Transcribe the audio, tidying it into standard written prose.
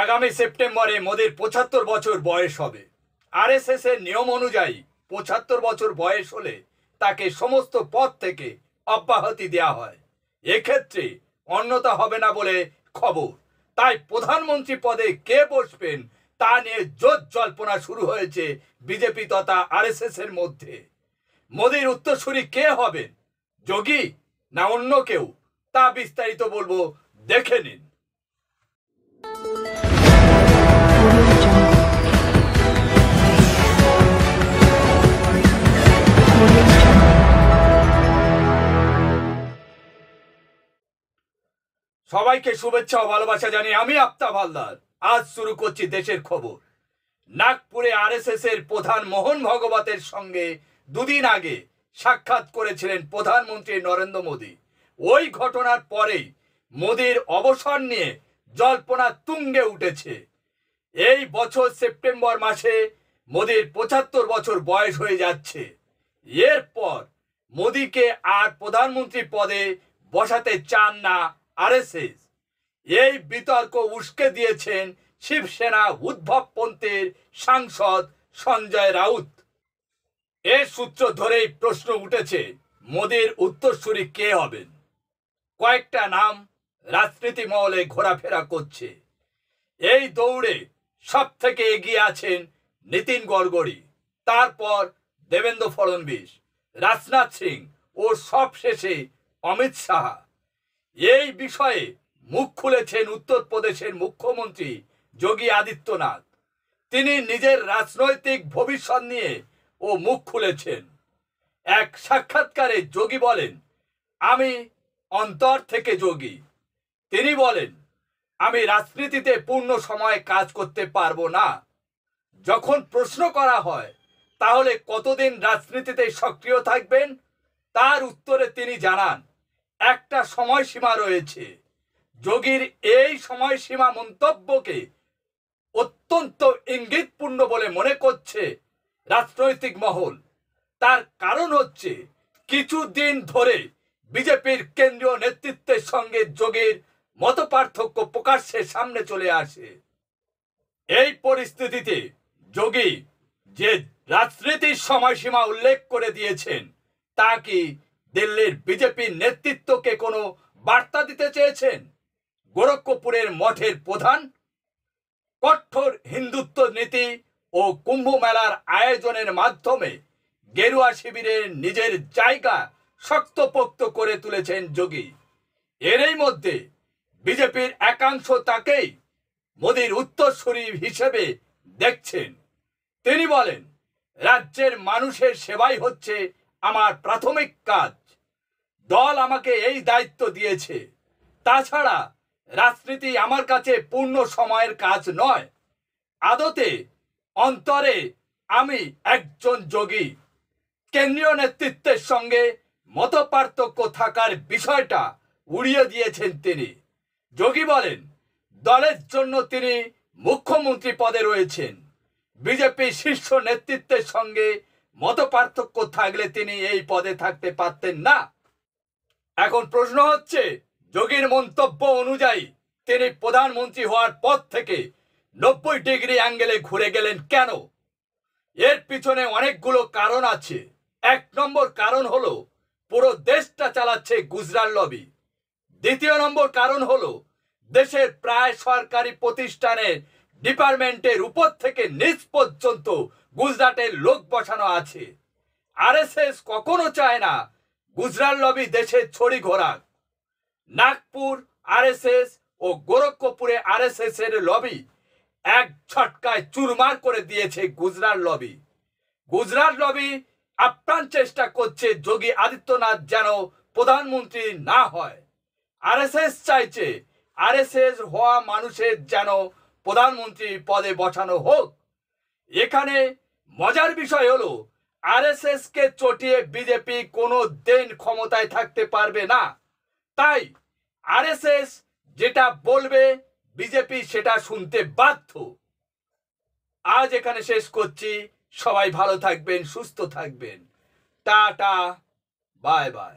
আগামী সেপ্টেম্বরে মোদির ৭৫ বছর বয়স হবে। আরএসএস এর নিয়ম অনুযায়ী ৭৫ বছর বয়স হলে তাকে সমস্ত পদ থেকে অব্যাহতি দেওয়া হয়। এক্ষেত্রে অন্যতা হবে না বলে খবর। তাই প্রধানমন্ত্রী পদে কে বসবেন তা নিয়ে জোর জল্পনা শুরু হয়েছে বিজেপি তথা আরএসএস এর মধ্যে। মোদির উত্তরসূরি কে হবেন, যোগী না অন্য কেউ, তা বিস্তারিত বলবো, দেখে নিন। সবাইকে শুভেচ্ছা ও ভালোবাসা জানিয়ে আমি আফতাব হালদার আজ শুরু করছি দেশের খবর। নাগপুরে আরএসএস এর প্রধান মোহন ভাগবতের সঙ্গে দুদিন আগে সাক্ষাৎ করেছিলেন প্রধানমন্ত্রী নরেন্দ্র মোদী। ওই ঘটনার পরেই মোদীর অবসর নিয়ে জল্পনা তুঙ্গে উঠেছে। এই বছর সেপ্টেম্বর মাসে মোদীর ৭৫ বছর বয়স হয়ে যাচ্ছে। এরপর মোদীকে আর প্রধানমন্ত্রী পদে বসাতে চান না আরএসএস। এই বিতর্ক উস্কে দিয়েছেন শিবসেনা উদ্ধবপন্থীর সাংসদ সঞ্জয় রাউত। এর সূত্র ধরেই প্রশ্ন উঠেছে মোদীর উত্তরসূরি কে হবেন। কয়েকটা নাম রাজনীতি মহলে ঘোরাফেরা করছে। এই দৌড়ে সব থেকে এগিয়ে আছেন নীতিন গডকরি, তারপর দেবেন্দ্র ফডনবিস, রাজনাথ সিং ও সবশেষে অমিত শাহ। এই বিষয়ে মুখ খুলেছেন উত্তরপ্রদেশের মুখ্যমন্ত্রী যোগী আদিত্যনাথ। তিনি নিজের রাজনৈতিক ভবিষ্যৎ নিয়ে ও মুখ খুলেছেন। এক সাক্ষাৎকারে যোগী বলেন, আমি অন্তর থেকে যোগী। তিনি বলেন, আমি রাজনীতিতে পূর্ণ সময় কাজ করতে পারবো না। যখন প্রশ্ন করা হয় তাহলে কতদিন রাজনীতিতে সক্রিয় থাকবেন, তার উত্তরে তিনি জানান, একটা সময়সীমা রয়েছে। যোগীর এই সময়সীমা মন্তব্যকে অত্যন্ত ইঙ্গিতপূর্ণ বলে মনে করছে রাজনৈতিক মহল। তার কারণ হচ্ছে কিছুদিন ধরে বিজেপির কেন্দ্রীয় নেতৃত্বের সঙ্গে যোগীর মতপার্থক্য প্রকাশ্যে সামনে চলে আসে। এই পরিস্থিতিতে যোগী যে রাজনীতির সময়সীমা উল্লেখ করে দিয়েছেন, তা কি দিল্লির বিজেপির নেতৃত্বকে কোনো বার্তা দিতে চেয়েছেন? গোরক্ষপুরের মঠের প্রধান কঠোর হিন্দুত্ব নীতি ও কুম্ভ মেলার আয়োজনের মাধ্যমে গেরুয়া শিবিরের নিজের জায়গা শক্তপোক্ত করে তুলেছেন যোগী। এরই মধ্যে বিজেপির একাংশ তাকেই মোদীর উত্তরসূরি হিসেবে দেখছেন। তিনি বলেন, রাজ্যের মানুষের সেবাই হচ্ছে আমার প্রাথমিক কাজ। দল আমাকে এই দায়িত্ব দিয়েছে। তাছাড়া রাজনীতি আমার কাছে পূর্ণ সময়ের কাজ নয়। আদতে অন্তরে আমি একজন যোগী। কেন্দ্রীয় নেতৃত্বের সঙ্গে মতপার্থক্য থাকার বিষয়টা উড়িয়ে দিয়েছেন তিনি। যোগী বলেন, দলের জন্য তিনি মুখ্যমন্ত্রী পদে রয়েছেন। বিজেপি শীর্ষ নেতৃত্বের সঙ্গে মতপার্থক্য থাকলে তিনি এই পদে থাকতে পারতেন না। এখন প্রশ্ন হচ্ছে, যোগীর মন্তব্য অনুযায়ী তিনি প্রধানমন্ত্রী হওয়ার পর থেকে 90 ডিগ্রি অ্যাঙ্গেলে ঘুরে গেলেন কেন? এর পিছনে অনেকগুলো কারণ আছে। 1 নম্বর কারণ হলো পুরো দেশটা চালাচ্ছে গুজরাট লবি। 2য় নম্বর কারণ হলো দেশের প্রায় সরকারি প্রতিষ্ঠানের ডিপার্টমেন্টের উপর থেকে নিচ পর্যন্ত গুজরাটের লোক বসানো আছে। আরএসএস কখনো চায় না গুজরাট লবি দেশে ছড়ি ঘোরাক। নাগপুর আরএসএস ও গোরক্ষপুরে আরএসএস এর লবি এক ঝটকায় চুরমার করে দিয়েছে গুজরাট লবি। গুজরাট লবি আপ্রাণ চেষ্টা করছে যোগী আদিত্যনাথ যেন প্রধানমন্ত্রী না হয়। আরএসএস চাইছে আরএসএস হওয়া মানুষের যেন প্রধানমন্ত্রী পদে বসানো হোক। এখানে মজার বিষয় হলো, আরএসএস কে চটিয়ে বিজেপি কোনো দিন ক্ষমতায় থাকতে পারবে না। তাই আরএসএস যেটা বলবে বিজেপি সেটা শুনতে বাধ্য। আজ এখানে শেষ করছি। সবাই ভালো থাকবেন, সুস্থ থাকবেন। Tata, bye bye.